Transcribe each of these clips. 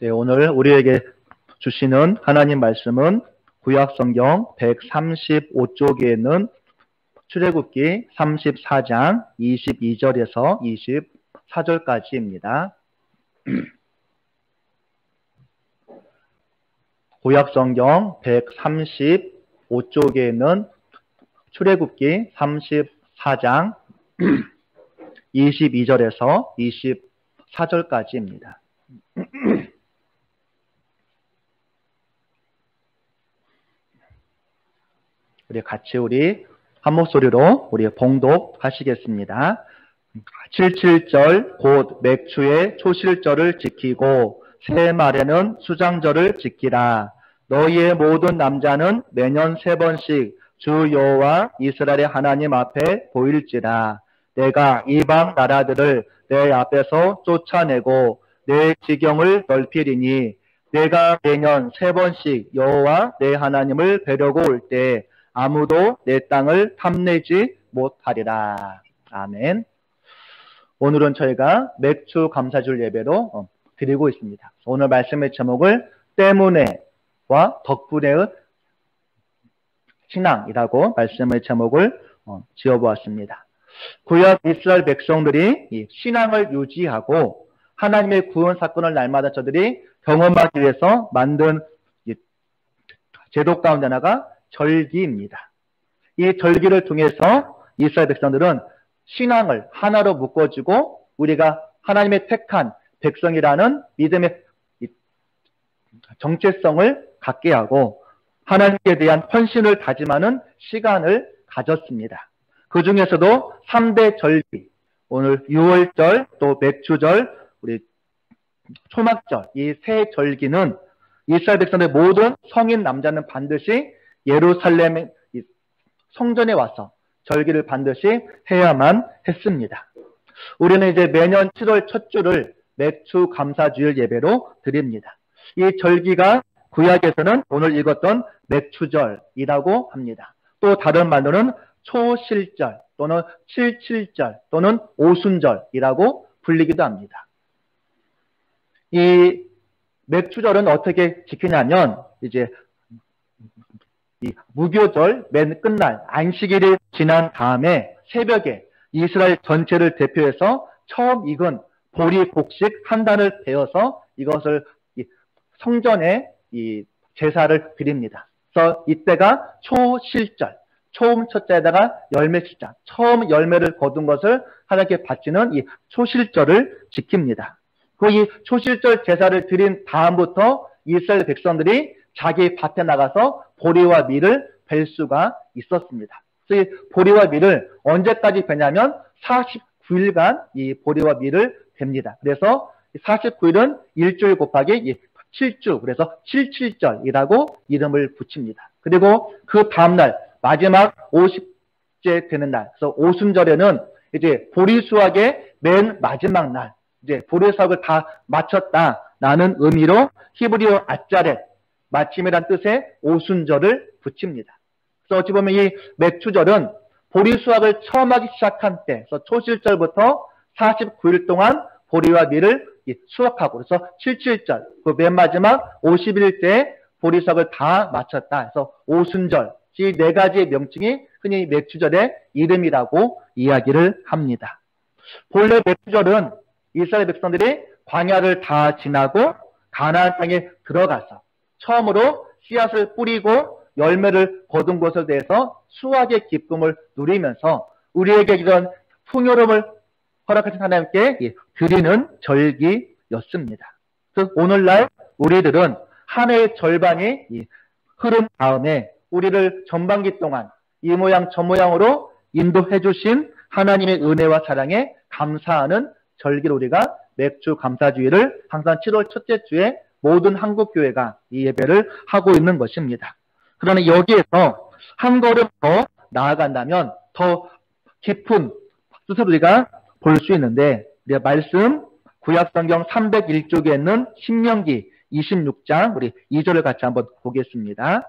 네, 오늘 우리에게 주시는 하나님 말씀은 구약성경 135쪽에 있는 출애굽기 34장 22절에서 24절까지입니다. 구약성경 135쪽에 있는 출애굽기 34장 22절에서 24절까지입니다. 우리 한 목소리로 우리 봉독하시겠습니다. 77절 곧 맥추의 초실절을 지키고 새 말에는 수장절을 지키라. 너희의 모든 남자는 매년 3번씩 주 여호와 이스라엘의 하나님 앞에 보일지라. 내가 이방 나라들을 내 앞에서 쫓아내고 내 지경을 넓히리니 내가 매년 3번씩 여호와 내 하나님을 뵈려고 올 때 아무도 내 땅을 탐내지 못하리라. 아멘. 오늘은 저희가 맥추 감사절 예배로 드리고 있습니다. 오늘 말씀의 제목을 때문에와 덕분에의 신앙이라고 말씀의 제목을 지어보았습니다. 구약 이스라엘 백성들이 이 신앙을 유지하고 하나님의 구원 사건을 날마다 저들이 경험하기 위해서 만든 제도 가운데 하나가 절기입니다. 이 절기를 통해서 이스라엘 백성들은 신앙을 하나로 묶어주고 우리가 하나님의 택한 백성이라는 믿음의 정체성을 갖게 하고 하나님께 대한 헌신을 다짐하는 시간을 가졌습니다. 그 중에서도 3대 절기, 오늘 유월절, 또 맥추절, 우리 초막절, 이 세 절기는 이스라엘 백성들 모든 성인 남자는 반드시 예루살렘 성전에 와서 절기를 반드시 해야만 했습니다. 우리는 이제 매년 7월 첫 주를 맥추 감사주일 예배로 드립니다. 이 절기가 구약에서는 오늘 읽었던 맥추절이라고 합니다. 또 다른 말로는 초실절 또는 칠칠절 또는 오순절이라고 불리기도 합니다. 이 맥추절은 어떻게 지키냐면 이제 이 무교절 맨 끝날 안식일이 지난 다음에 새벽에 이스라엘 전체를 대표해서 처음 익은 보리 곡식 한 단을 베어서 이것을 성전에 이 제사를 드립니다. 그래서 이때가 초실절, 초음 첫자에다가 열매 실자, 처음 열매를 거둔 것을 하나님께 바치는 이 초실절을 지킵니다. 그 이 초실절 제사를 드린 다음부터 이스라엘 백성들이 자기 밭에 나가서 보리와 밀을 벨 수가 있었습니다. 그래서 이 보리와 밀을 언제까지 베냐면 49일간 이 보리와 밀을 뱁니다. 그래서 49일은 일주일 곱하기 7주, 그래서 77절이라고 이름을 붙입니다. 그리고 그 다음날 마지막 50째 되는 날, 그래서 오순절에는 이제 보리 수확의 맨 마지막 날, 이제 보리 수확을 다 마쳤다라는 의미로 히브리어 아짜렛, 마침이란 뜻의 오순절을 붙입니다. 그래서 어찌 보면 이 맥추절은 보리 수확을 처음 하기 시작한 때, 그래서 초실절부터 49일 동안 보리와 밀을 수확하고, 그래서 77절, 그 맨 마지막 50일째 보리 수확을 다 마쳤다. 그래서 오순절, 이 네 가지의 명칭이 흔히 맥추절의 이름이라고 이야기를 합니다. 본래 맥추절은 이스라엘 백성들이 광야를 다 지나고 가나안 땅에 들어가서 처음으로 씨앗을 뿌리고 열매를 거둔 것에 대해서 수확의 기쁨을 누리면서 우리에게 이런 풍요로움을 허락하신 하나님께 드리는 절기였습니다. 그래서 오늘날 우리들은 한 해의 절반이 흐른 다음에 우리를 전반기 동안 이 모양 저 모양으로 인도해 주신 하나님의 은혜와 사랑에 감사하는 절기로 우리가 맥추 감사주일을 항상 7월 첫째 주에 모든 한국교회가 이 예배를 하고 있는 것입니다. 그러나 여기에서 한 걸음 더 나아간다면 더 깊은 뜻을 우리가 볼 수 있는데, 우리가 말씀 구약성경 301쪽에 있는 신명기 26장 우리 2절을 같이 한번 보겠습니다.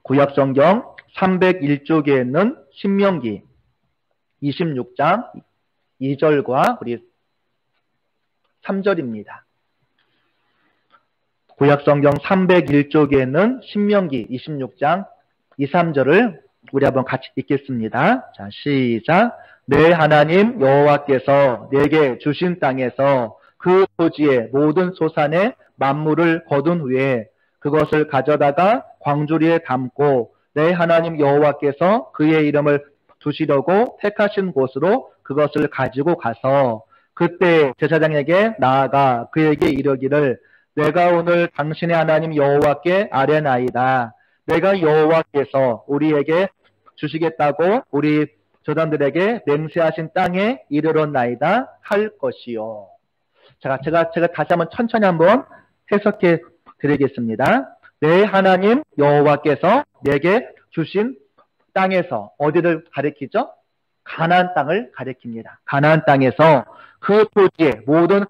구약성경 301쪽에 있는 신명기 26장 2절과 우리 3절입니다. 구약성경 301쪽에는 신명기 26장 2, 3절을 우리 한번 같이 읽겠습니다. 자, 시작. 내 하나님 여호와께서 내게 주신 땅에서 그 토지의 모든 소산의 만물을 거둔 후에 그것을 가져다가 광주리에 담고 내 하나님 여호와께서 그의 이름을 두시려고 택하신 곳으로 그것을 가지고 가서 그때 제사장에게 나아가 그에게 이르기를 내가 오늘 당신의 하나님 여호와께 아뢰나이다. 내가 여호와께서 우리에게 주시겠다고 우리 조상들에게 맹세하신 땅에 이르렀나이다 할 것이요. 제가 다시 한번 천천히 한번 해석해 드리겠습니다. 내 하나님 여호와께서 내게 주신 땅에서 어디를 가리키죠? 가나안 땅을 가리킵니다. 가나안 땅에서 그 토지의 모든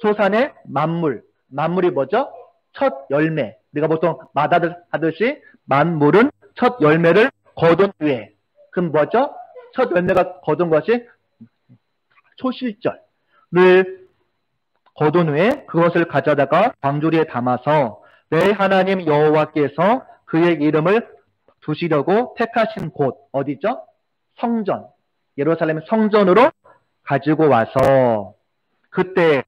소산의 만물이 뭐죠? 첫 열매. 우리가 보통 마다들 하듯이 만물은 첫 열매를 거둔 후에 그럼 뭐죠? 첫 열매가 거둔 것이 초실절을 거둔 후에 그것을 가져다가 광주리에 담아서 내 하나님 여호와께서 그의 이름을 두시려고 택하신 곳 어디죠? 성전, 예루살렘 성전으로 가지고 와서 그때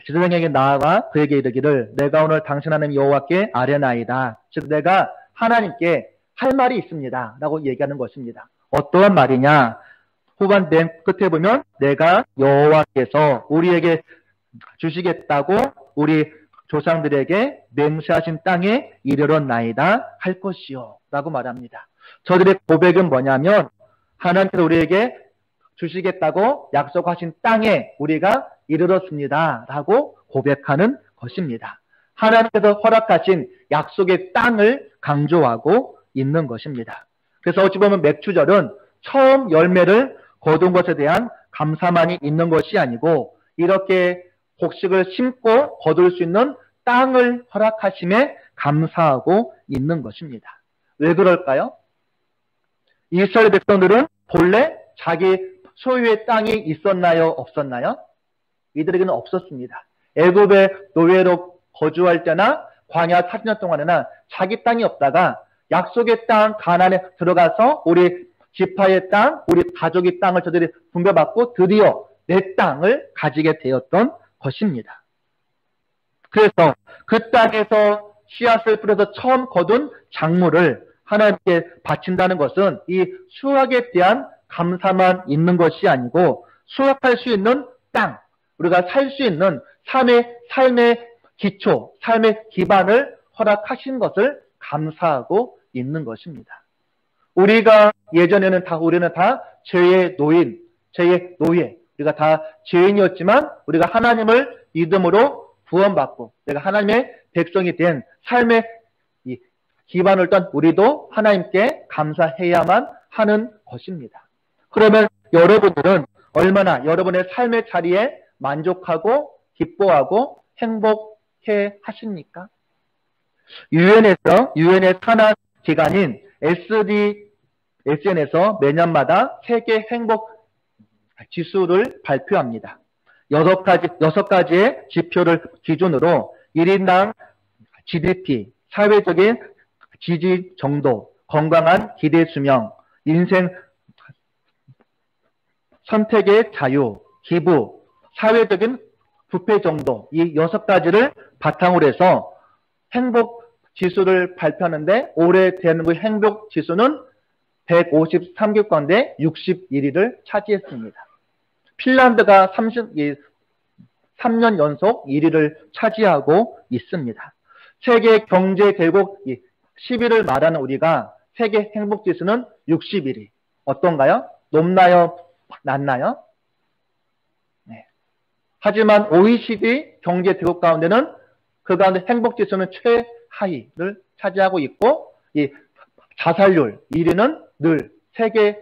제사장에게 나아가 그에게 이르기를 내가 오늘 당신 하나님 여호와께 아뢰나이다. 즉 내가 하나님께 할 말이 있습니다 라고 얘기하는 것입니다. 어떠한 말이냐? 후반 맨 끝에 보면 내가 여호와께서 우리에게 주시겠다고 우리 조상들에게 맹세하신 땅에 이르렀나이다 할 것이요 라고 말합니다. 저들의 고백은 뭐냐면 하나님께서 우리에게 주시겠다고 약속하신 땅에 우리가 이르렀습니다 라고 고백하는 것입니다. 하나님께서 허락하신 약속의 땅을 강조하고 있는 것입니다. 그래서 어찌 보면 맥주절은 처음 열매를 거둔 것에 대한 감사만이 있는 것이 아니고 이렇게 곡식을 심고 거둘 수 있는 땅을 허락하심에 감사하고 있는 것입니다. 왜 그럴까요? 이스라엘 백성들은 본래 자기 소유의 땅이 있었나요? 없었나요? 이들에게는 없었습니다. 애굽의 노예로 거주할 때나 광야 40년 동안에나 자기 땅이 없다가 약속의 땅 가나안에 들어가서 우리 지파의 땅, 우리 가족의 땅을 저들이 분배받고 드디어 내 땅을 가지게 되었던 것입니다. 그래서 그 땅에서 씨앗을 뿌려서 처음 거둔 작물을 하나님께 바친다는 것은 이 수확에 대한 감사만 있는 것이 아니고 수확할 수 있는 땅, 우리가 살 수 있는 삶의 기초, 삶의 기반을 허락하신 것을 감사하고 있는 것입니다. 우리가 예전에는 우리는 다 죄의 노인, 죄의 노예, 우리가 다 죄인이었지만 우리가 하나님을 믿음으로 구원받고 내가 하나님의 백성이 된 삶의 이 기반을 딴 우리도 하나님께 감사해야만 하는 것입니다. 그러면 여러분들은 얼마나 여러분의 삶의 자리에 만족하고 기뻐하고 행복해 하십니까? 유엔의 산하 기관인 SN에서 매년마다 세계 행복 지수를 발표합니다. 6가지의 지표를 기준으로 1인당 GDP, 사회적인 지지 정도, 건강한 기대 수명, 인생 선택의 자유, 기부, 사회적인 부패 정도 이 6가지를 바탕으로 해서 행복 지수를 발표하는데 올해 대한민국 행복 지수는 153개 가운데 61위를 차지했습니다. 핀란드가 3년 연속 1위를 차지하고 있습니다. 세계 경제 대국 10위를 말하는 우리가 세계 행복 지수는 61위. 어떤가요? 높나요? 낮나요? 네. 하지만 OECD 경제 대국 가운데는 그 가운데 행복 지수는 최하위를 차지하고 있고 이 자살률 1위는 늘 세계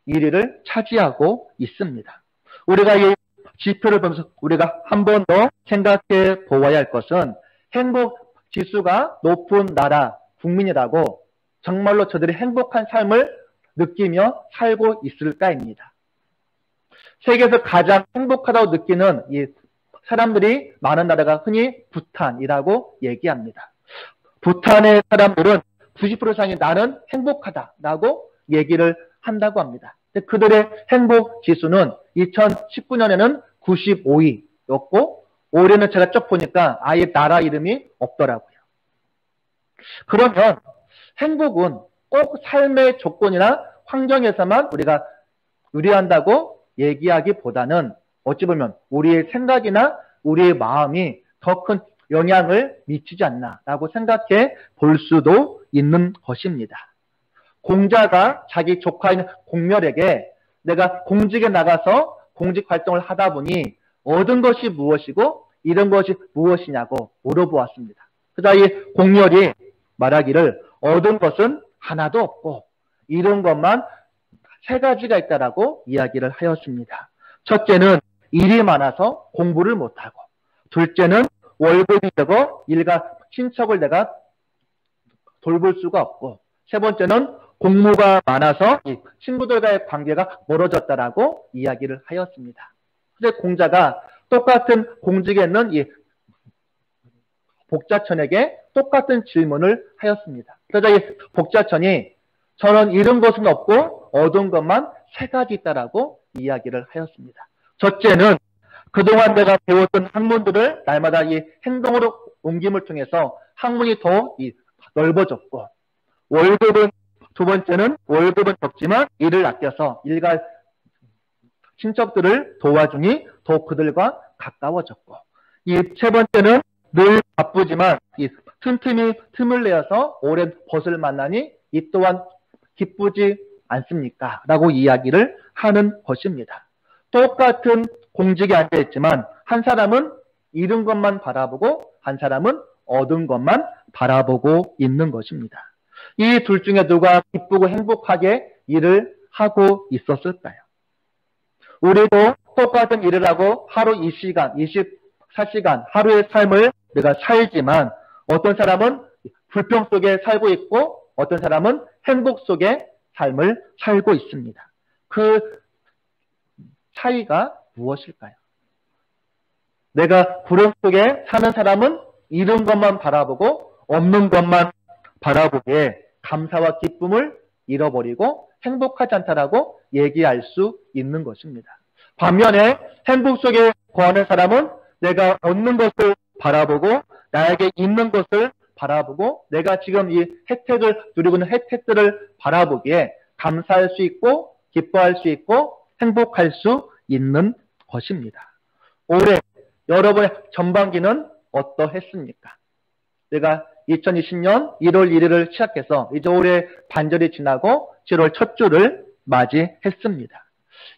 1위를 차지하고 있습니다. 우리가 이 지표를 보면서 우리가 한 번 더 생각해 보아야 할 것은 행복 지수가 높은 나라 국민이라고 정말로 저들이 행복한 삶을 느끼며 살고 있을까입니다. 세계에서 가장 행복하다고 느끼는 이 사람들이 많은 나라가 흔히 부탄이라고 얘기합니다. 부탄의 사람들은 90% 이상이 나는 행복하다라고 얘기를 한다고 합니다. 그들의 행복 지수는 2019년에는 95위였고 올해는 제가 쭉 보니까 아예 나라 이름이 없더라고요. 그러면 행복은 꼭 삶의 조건이나 환경에서만 우리가 의뢰한다고 얘기하기보다는 어찌 보면 우리의 생각이나 우리의 마음이 더 큰 영향을 미치지 않나라고 생각해 볼 수도 있는 것입니다. 공자가 자기 조카인 공멸에게 내가 공직에 나가서 공직 활동을 하다 보니 얻은 것이 무엇이고 잃은 것이 무엇이냐고 물어보았습니다. 그러자 이 공멸이 말하기를 얻은 것은 하나도 없고 잃은 것만 3가지가 있다라고 이야기를 하였습니다. 첫째는 일이 많아서 공부를 못하고, 둘째는 월급이 되고 일가 친척을 내가 돌볼 수가 없고, 세 번째는 공무가 많아서 친구들과의 관계가 멀어졌다라고 이야기를 하였습니다. 그래서 공자가 똑같은 공직에 있는 이 복자천에게 똑같은 질문을 하였습니다. 그러자 이 복자천이 저는 잃은 것은 없고 얻은 것만 3가지 있다라고 이야기를 하였습니다. 첫째는 그동안 내가 배웠던 학문들을 날마다 이 행동으로 옮김을 통해서 학문이 더 넓어졌고, 두 번째는 월급은 적지만 일을 아껴서 일가 친척들을 도와주니 더 그들과 가까워졌고, 이 세 번째는 늘 바쁘지만 이 틈을 내어서 오랜 벗을 만나니 이 또한 기쁘지 않습니까? 라고 이야기를 하는 것입니다. 똑같은 공직에 앉아있지만 한 사람은 잃은 것만 바라보고 한 사람은 얻은 것만 바라보고 있는 것입니다. 이 둘 중에 누가 기쁘고 행복하게 일을 하고 있었을까요? 우리도 똑같은 일을 하고 하루 2시간, 24시간 하루의 삶을 내가 살지만 어떤 사람은 불평 속에 살고 있고 어떤 사람은 행복 속에 삶을 살고 있습니다. 그 차이가 무엇일까요? 내가 불행 속에 사는 사람은 잃은 것만 바라보고 없는 것만 바라보기에 감사와 기쁨을 잃어버리고 행복하지 않다라고 얘기할 수 있는 것입니다. 반면에 행복 속에 거하는 사람은 내가 얻는 것을 바라보고 나에게 있는 것을 바라보고 내가 지금 이 혜택을 누리고 있는 혜택들을 바라보기에 감사할 수 있고 기뻐할 수 있고 행복할 수 있는 것입니다. 올해 여러분의 전반기는 어떠했습니까? 내가 2020년 1월 1일을 시작해서 이제 올해 반절이 지나고 7월 첫 주를 맞이했습니다.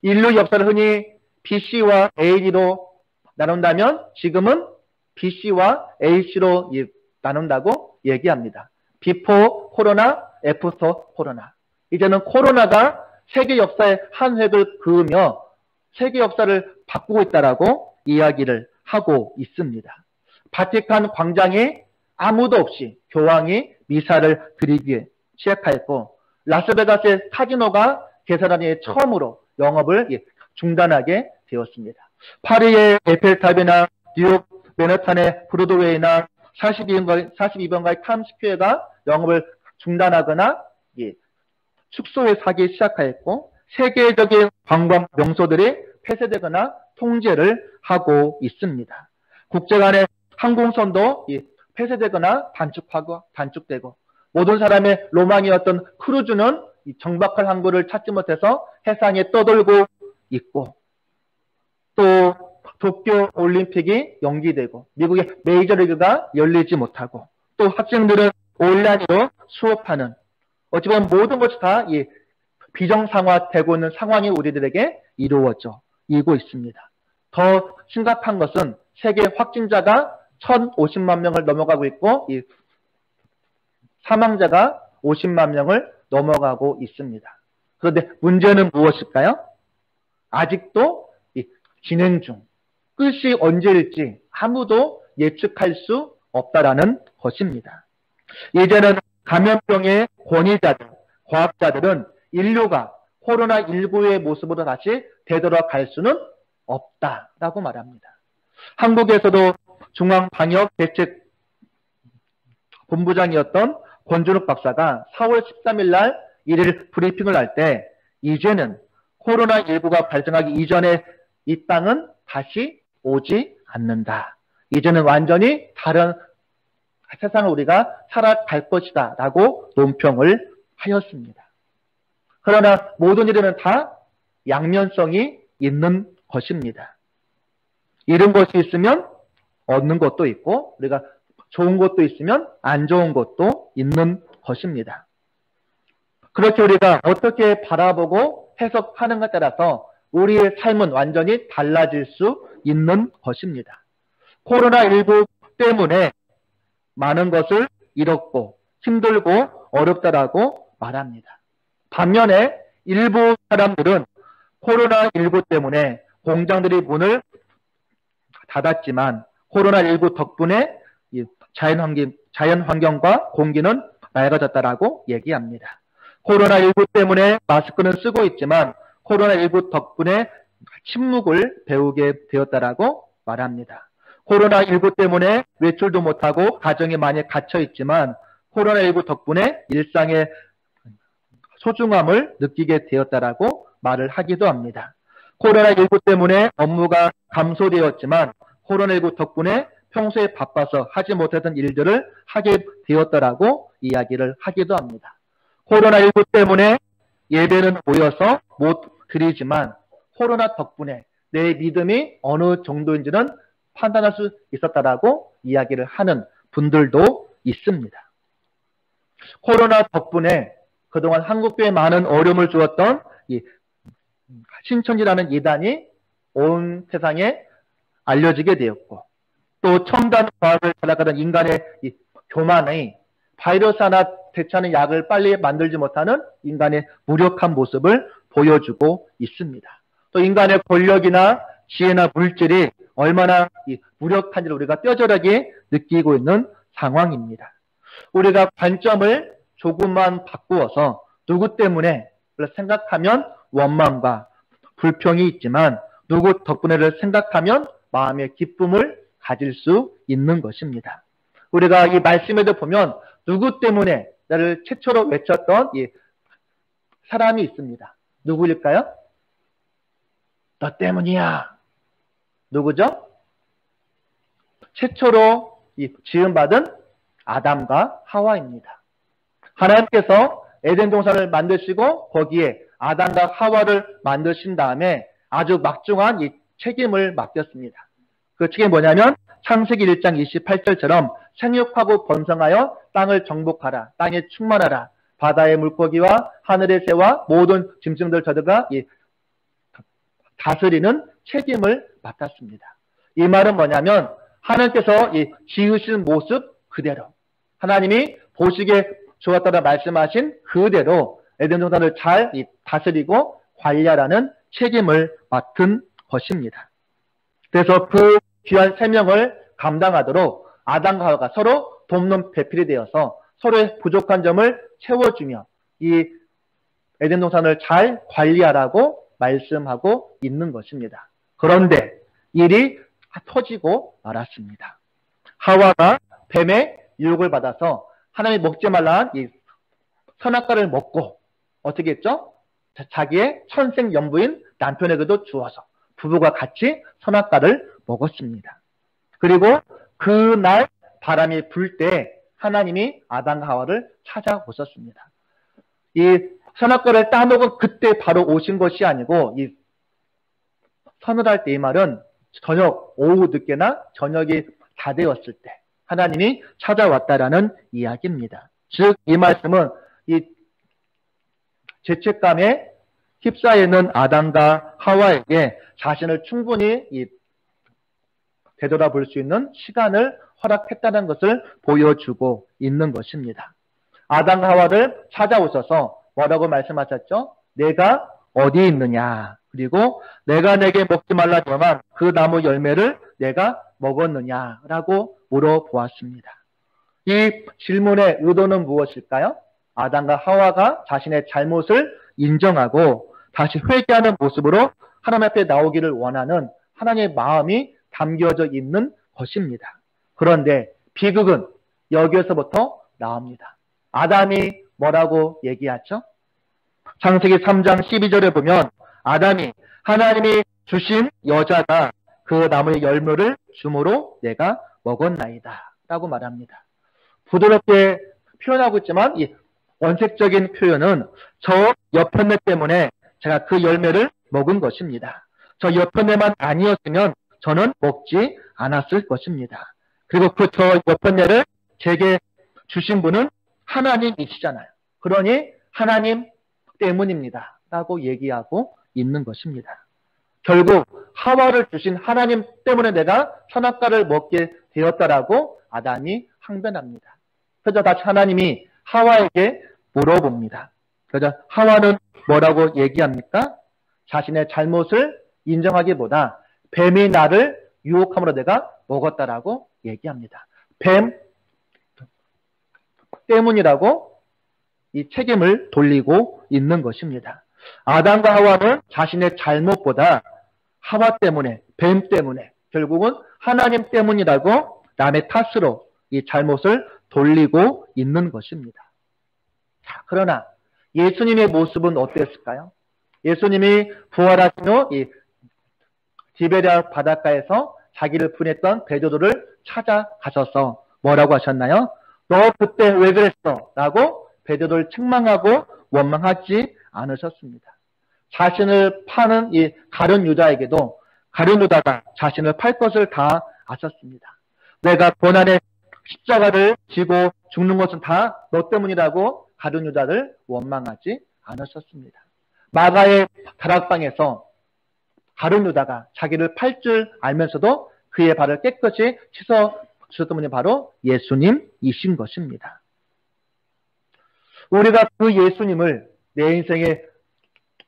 인류 역사를 흔히 BC와 AD로 나눈다면 지금은 BC와 AC로 나눈다고 얘기합니다. Before 코로나, After 코로나. 이제는 코로나가 세계 역사의 한 획을 그으며 세계 역사를 바꾸고 있다라고 이야기를 하고 있습니다. 바티칸 광장에 아무도 없이 교황이 미사를 드리기 시작하였고 라스베가스의 카지노가 개설한 이후 처음으로 영업을 중단하게 되었습니다. 파리의 에펠탑이나 뉴욕 맨하탄의 브로드웨이나 42번가의 탐스퀘어가 영업을 중단하거나 축소에 사기 시작하였고 세계적인 관광 명소들이 폐쇄되거나 통제를 하고 있습니다. 국제 간의 항공선도 폐쇄되거나 단축되고 모든 사람의 로망이었던 크루즈는 정박할 항구를 찾지 못해서 해상에 떠돌고 있고 또 도쿄 올림픽이 연기되고 미국의 메이저리그가 열리지 못하고 또 학생들은 온라인으로 수업하는 어찌 보면 모든 것이 다 비정상화되고 있는 상황이 우리들에게 이루어지고 있습니다. 더 심각한 것은 세계 확진자가 1,050만 명을 넘어가고 있고 사망자가 50만 명을 넘어가고 있습니다. 그런데 문제는 무엇일까요? 아직도 진행 중, 끝이 언제일지 아무도 예측할 수 없다라는 것입니다. 이제는 감염병의 권위자들, 과학자들은 인류가 코로나19의 모습으로 다시 되돌아갈 수는 없다라고 말합니다. 한국에서도 중앙방역대책본부장이었던 권준욱 박사가 4월 13일 날 이를 브리핑을 할 때 이제는 코로나19가 발생하기 이전에 이 땅은 다시 오지 않는다. 이제는 완전히 다른 세상을 우리가 살아갈 것이다 라고 논평을 하였습니다. 그러나 모든 일에는 다 양면성이 있는 것입니다. 이런 것이 있으면 얻는 것도 있고 우리가 좋은 것도 있으면 안 좋은 것도 있는 것입니다. 그렇게 우리가 어떻게 바라보고 해석하는가에 따라서 우리의 삶은 완전히 달라질 수 있는 것입니다. 코로나19 때문에 많은 것을 잃었고 힘들고 어렵다라고 말합니다. 반면에 일부 사람들은 코로나19 때문에 공장들이 문을 닫았지만 코로나19 덕분에 자연환경과 공기는 맑아졌다라고 얘기합니다. 코로나19 때문에 마스크는 쓰고 있지만 코로나19 덕분에 침묵을 배우게 되었다라고 말합니다. 코로나19 때문에 외출도 못하고 가정에 많이 갇혀 있지만 코로나19 덕분에 일상의 소중함을 느끼게 되었다라고 말을 하기도 합니다. 코로나19 때문에 업무가 감소되었지만 코로나19 덕분에 평소에 바빠서 하지 못했던 일들을 하게 되었다라고 이야기를 하기도 합니다. 코로나19 때문에 예배는 모여서 못 드리지만 코로나 덕분에 내 믿음이 어느 정도인지는 판단할 수 있었다라고 이야기를 하는 분들도 있습니다. 코로나 덕분에 그동안 한국교회에 많은 어려움을 주었던 이 신천지라는 이단이 온 세상에 알려지게 되었고 또 첨단 과학을 살아가던 인간의 이 교만이 바이러스 하나 대처하는 약을 빨리 만들지 못하는 인간의 무력한 모습을 보여주고 있습니다. 또 인간의 권력이나 지혜나 물질이 얼마나 무력한지를 우리가 뼈저리게 느끼고 있는 상황입니다. 우리가 관점을 조금만 바꾸어서 누구 때문에 생각하면 원망과 불평이 있지만 누구 덕분에를 생각하면 마음의 기쁨을 가질 수 있는 것입니다. 우리가 이 말씀에도 보면 누구 때문에 나를 최초로 외쳤던 이 사람이 있습니다. 누구일까요? 너 때문이야. 누구죠? 최초로 지음받은 아담과 하와입니다. 하나님께서 에덴 동산을 만드시고 거기에 아담과 하와를 만드신 다음에 아주 막중한 이 책임을 맡겼습니다. 그 책임이 뭐냐면 창세기 1장 28절처럼 생육하고 번성하여 땅을 정복하라. 땅에 충만하라. 바다의 물고기와 하늘의 새와 모든 짐승들 저들과 다스리는 책임을 맡았습니다. 이 말은 뭐냐면 하나님께서 지으신 모습 그대로 하나님이 보시기에 좋았다고 말씀하신 그대로 에덴 동산을 잘 다스리고 관리하라는 책임을 맡은 것입니다. 그래서 그 귀한 사명을 감당하도록 아담과 하와가 서로 돕는 배필이 되어서 서로의 부족한 점을 채워주며 이 에덴 동산을 잘 관리하라고 말씀하고 있는 것입니다. 그런데 일이 터지고 말았습니다. 하와가 뱀의 유혹을 받아서 하나님이 먹지 말라는 이 선악과를 먹고 어떻게 했죠? 자기의 천생연부인 남편에게도 주어서 부부가 같이 선악과를 먹었습니다. 그리고 그날 바람이 불 때 하나님이 아담과 하와를 찾아오셨습니다. 이 선악과를 따먹은 그때 바로 오신 것이 아니고 이 서늘할 때 이 말은 저녁 오후 늦게나 저녁이 다 되었을 때 하나님이 찾아왔다라는 이야기입니다. 즉 이 말씀은 이 죄책감에 휩싸여 있는 아담과 하와에게 자신을 충분히 되돌아볼 수 있는 시간을 허락했다는 것을 보여주고 있는 것입니다. 아담과 하와를 찾아오셔서 뭐라고 말씀하셨죠? 내가 어디 있느냐? 그리고 내가 내게 먹지 말라지만 그 나무 열매를 내가 먹었느냐라고 물어보았습니다. 이 질문의 의도는 무엇일까요? 아담과 하와가 자신의 잘못을 인정하고 다시 회개하는 모습으로 하나님 앞에 나오기를 원하는 하나님의 마음이 담겨져 있는 것입니다. 그런데 비극은 여기에서부터 나옵니다. 아담이 뭐라고 얘기하죠? 창세기 3장 12절에 보면 아담이 하나님이 주신 여자가 그 나무의 열매를 주므로 내가 먹었나이다 라고 말합니다. 부드럽게 표현하고 있지만 이 원색적인 표현은 저 여편네 때문에 제가 그 열매를 먹은 것입니다. 저 여편네만 아니었으면 저는 먹지 않았을 것입니다. 그리고 그 저 여편네를 제게 주신 분은 하나님이시잖아요. 그러니 하나님 때문입니다 라고 얘기하고 있는 것입니다. 결국 하와를 주신 하나님 때문에 내가 선악과를 먹게 되었다라고 아담이 항변합니다. 그래서 다시 하나님이 하와에게 물어봅니다. 그래서 하와는 뭐라고 얘기합니까? 자신의 잘못을 인정하기보다 뱀이 나를 유혹함으로 내가 먹었다라고 얘기합니다. 뱀 때문이라고 이 책임을 돌리고 있는 것입니다. 아담과 하와는 자신의 잘못보다 하와 때문에, 뱀 때문에, 결국은 하나님 때문이라고 남의 탓으로 이 잘못을 돌리고 있는 것입니다. 자, 그러나 예수님의 모습은 어땠을까요? 예수님이 부활하신 후 이 디베랴 바닷가에서 자기를 분했던 베드로를 찾아가셔서 뭐라고 하셨나요? 너 그때 왜 그랬어? 라고 베드로를 책망하고 원망하지 않으셨습니다. 자신을 파는 이 가룟 유다에게도 가룟 유다가 자신을 팔 것을 다 아셨습니다. 내가 고난의 십자가를 지고 죽는 것은 다 너 때문이라고 가룟 유다를 원망하지 않으셨습니다. 마가의 다락방에서 가룟 유다가 자기를 팔 줄 알면서도 그의 발을 깨끗이 씻어 주셨던 분이 바로 예수님이신 것입니다. 우리가 그 예수님을 내 인생의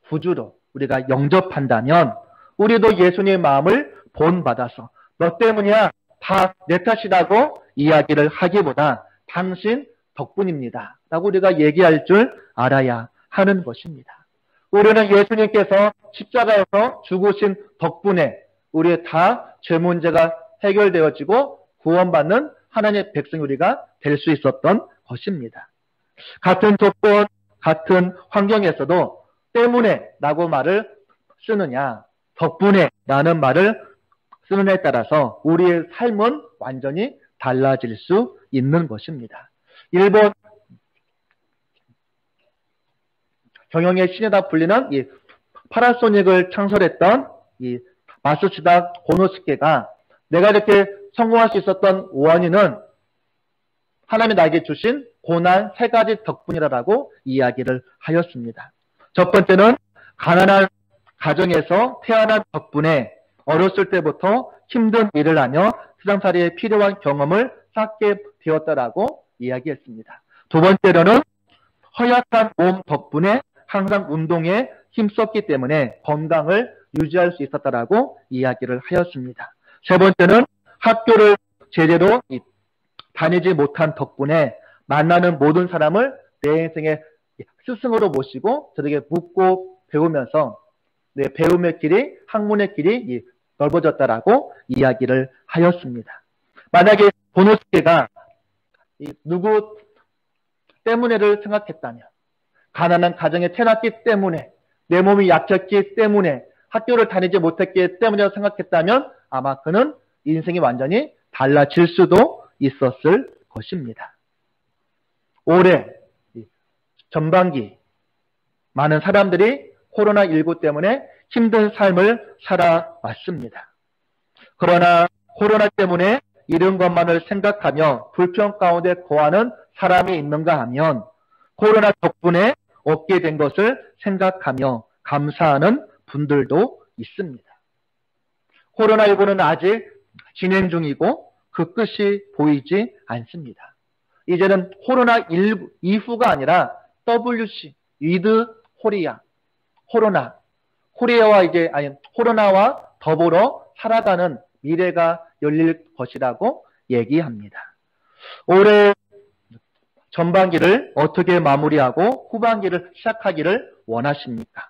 구주로 우리가 영접한다면 우리도 예수님의 마음을 본받아서 너 때문이야, 다 내 탓이라고 이야기를 하기보다 당신 덕분입니다 라고 우리가 얘기할 줄 알아야 하는 것입니다. 우리는 예수님께서 십자가에서 죽으신 덕분에 우리의 다 죄 문제가 해결되어지고 구원받는 하나님의 백성이 우리가 될 수 있었던 것입니다. 같은 조건, 같은 환경에서도 때문에 라고 말을 쓰느냐, 덕분에 라는 말을 쓰느냐에 따라서 우리의 삶은 완전히 달라질 수 있는 것입니다. 일본 경영의 신이다 불리는 이 파나소닉을 창설했던 이 마츠시다 고노스케가 내가 이렇게 성공할 수 있었던 원인은 하나님이 나에게 주신 고난 3가지 덕분이라고 이야기를 하였습니다. 첫 번째는 가난한 가정에서 태어난 덕분에 어렸을 때부터 힘든 일을 하며 세상살이에 필요한 경험을 쌓게 되었다라고 이야기했습니다. 두 번째로는 허약한 몸 덕분에 항상 운동에 힘썼기 때문에 건강을 유지할 수 있었다라고 이야기를 하였습니다. 세 번째는 학교를 제대로 다니지 못한 덕분에 만나는 모든 사람을 내 인생의 스승으로 모시고 저에게 묻고 배우면서 내 배움의 길이, 학문의 길이 넓어졌다라고 이야기를 하였습니다. 만약에 고노스케가 누구 때문에를 생각했다면, 가난한 가정에 태어났기 때문에, 내 몸이 약했기 때문에, 학교를 다니지 못했기 때문이라고 생각했다면 아마 그는 인생이 완전히 달라질 수도 있었을 것입니다. 올해 전반기 많은 사람들이 코로나19 때문에 힘든 삶을 살아왔습니다. 그러나 코로나 때문에 이런 것만을 생각하며 불평 가운데 거하는 사람이 있는가 하면 코로나 덕분에 얻게 된 것을 생각하며 감사하는 분들도 있습니다. 코로나19는 아직 진행 중이고 그 끝이 보이지 않습니다. 이제는 코로나19 이후가 아니라 WC, 위드 코리아, 코로나와 더불어 살아가는 미래가 열릴 것이라고 얘기합니다. 올해 전반기를 어떻게 마무리하고 후반기를 시작하기를 원하십니까?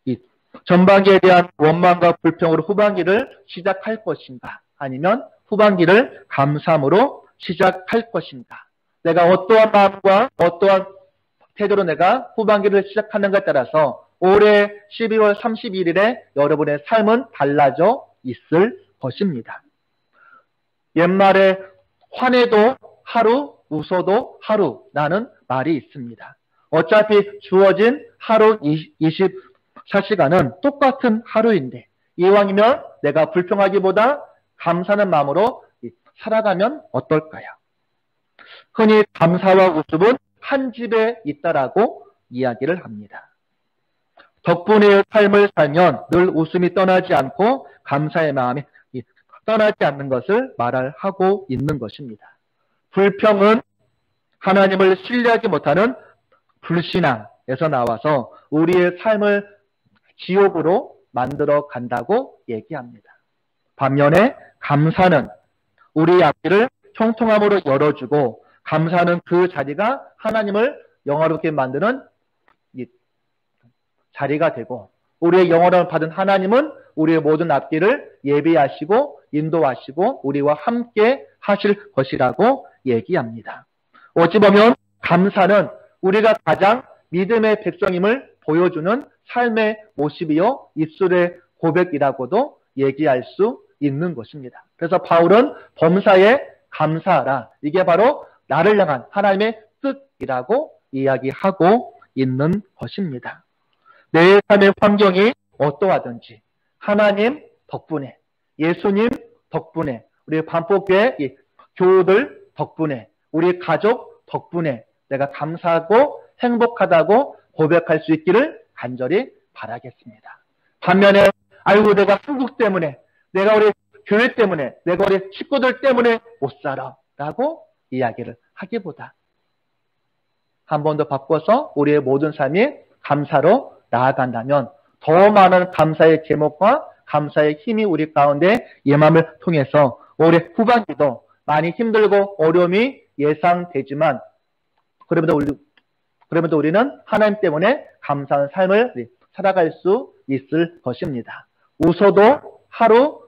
이 전반기에 대한 원망과 불평으로 후반기를 시작할 것인가? 아니면 후반기를 감사함으로 시작할 것인가? 내가 어떠한 마음과 어떠한 태도로 내가 후반기를 시작하는가에 따라서 올해 12월 31일에 여러분의 삶은 달라져 있을 것입니다. 옛말에 화내도 하루, 웃어도 하루라는 말이 있습니다. 어차피 주어진 하루 24시간은 똑같은 하루인데 이왕이면 내가 불평하기보다 감사하는 마음으로 살아가면 어떨까요? 흔히 감사와 웃음은 한 집에 있다라고 이야기를 합니다. 덕분에 삶을 살면 늘 웃음이 떠나지 않고 감사의 마음이 떠나지 않는 것을 말하고 있는 것입니다. 불평은 하나님을 신뢰하지 못하는 불신앙에서 나와서 우리의 삶을 지옥으로 만들어 간다고 얘기합니다. 반면에 감사는 우리의 앞길을 형통함으로 열어주고 감사하는 그 자리가 하나님을 영화롭게 만드는 자리가 되고 우리의 영원함을 받은 하나님은 우리의 모든 앞길을 예비하시고 인도하시고 우리와 함께 하실 것이라고 얘기합니다. 어찌 보면 감사는 우리가 가장 믿음의 백성임을 보여주는 삶의 모습이요 입술의 고백이라고도 얘기할 수 있는 것입니다. 그래서 바울은 범사에 감사하라. 이게 바로 나를 향한 하나님의 뜻이라고 이야기하고 있는 것입니다. 내 삶의 환경이 어떠하든지 하나님 덕분에, 예수님 덕분에, 우리 반복교회 교우들 덕분에, 우리 가족 덕분에 내가 감사하고 행복하다고 고백할 수 있기를 간절히 바라겠습니다. 반면에 아이고 내가 한국 때문에, 내가 우리 교회 때문에, 내가 우리 식구들 때문에 못 살아 라고 이야기를 하기보다 한 번 더 바꿔서 우리의 모든 삶이 감사로 나아간다면 더 많은 감사의 제목과 감사의 힘이 우리 가운데 임함을 통해서 올해 후반기도 많이 힘들고 어려움이 예상되지만 그럼에도 우리는 하나님 때문에 감사한 삶을 살아갈 수 있을 것입니다. 웃어도 하루,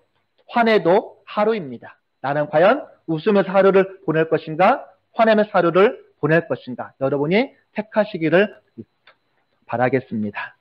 화내도 하루입니다. 나는 과연 웃으면서 하루를 보낼 것인가, 화내면서 하루를 보낼 것인가, 여러분이 택하시기를 바라겠습니다.